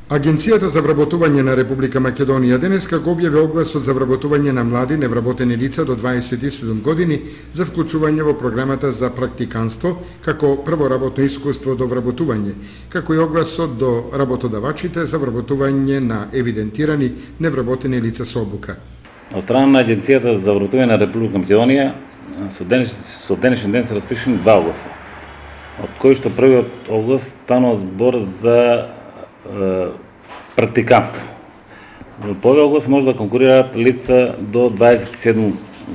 Агенцијата за вработување на Република Македонија денеска го објави огласот за вработување на млади невработени лица до 27 години за вклучување во програмата за практиканство како прво работно искуство до вработување, како и огласот до работодавачите за вработување на евидентирани невработени лица со обука. Од страна на Агенцијата за вработување на Република Македонија со денешен ден се распишани два огласа, од кои што првиот оглас станува збор за практиканство. По овој оглас може да конкурираат лица до 27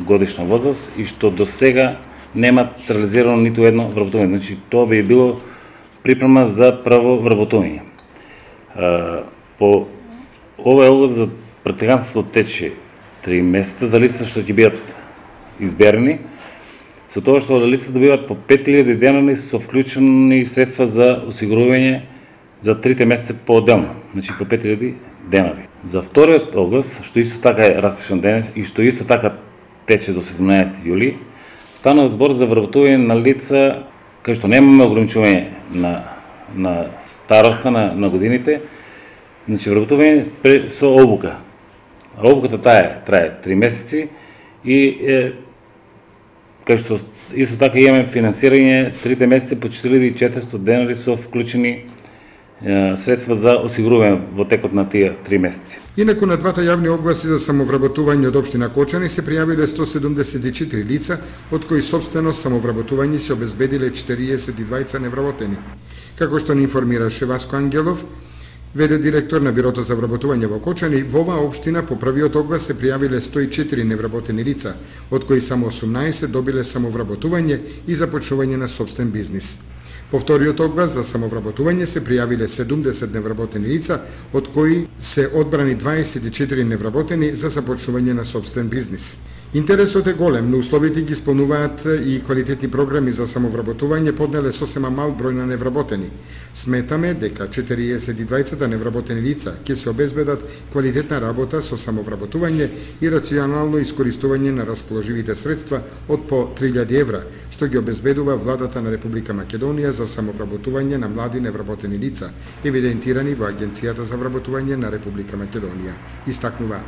годишна возраст и што до сега немат реализирано ниту едно вработување. Значи, тоа би било припрема за право вработување. По овој оглас за практиканството тече 3 месеца за лицата што ќе бидат изберени, со тоа што лицата добиваат по 5000 денари со вклучени средства за осигурување за 3 месеца по-отделно, значи по 5000 денари. За вториот оглас, што исто така е распишан денес и што исто така тече до 17 јули, станува збор за вработување на лица кај што немаме ограничување на староста, на годините, значи вработување со обука. Обуката трае 3 месеци и кај што исто така имаме финансирање 3 месеци по 4400 денари со вклучени средства за осигурување во текот на тие 3 месеци. Инаку на двата јавни огласи за самовработување од општина Кочани се пријавиле 174 лица, од кои собствено самовработување се обезбедиле 42 невработени. Како што ни информираше Васко Ангелов, ВД директор на Бирото за вработување во Кочани, во оваа општина по првиот оглас се пријавиле 104 невработени лица, од кои само 18 добиле самовработување и започнување на собствен бизнис. По вториот оглас за самовработување се пријавиле 70 невработени лица, од кои се одбрани 24 невработени за започнување на собствен бизнис. Интересот е голем, но условите ги исполнуваат и квалитетни програми за самовработување поднеле сосема мал број на невработени. Сметаме дека 42 невработени лица ќе се обезбедат квалитетна работа со самовработување и рационално искористување на расположивите средства од по 3000 евра, што ги обезбедува владата на Република Македонија за самовработување на млади невработени лица, евидентирани во Агенцијата за вработување на Република Македонија, истакнува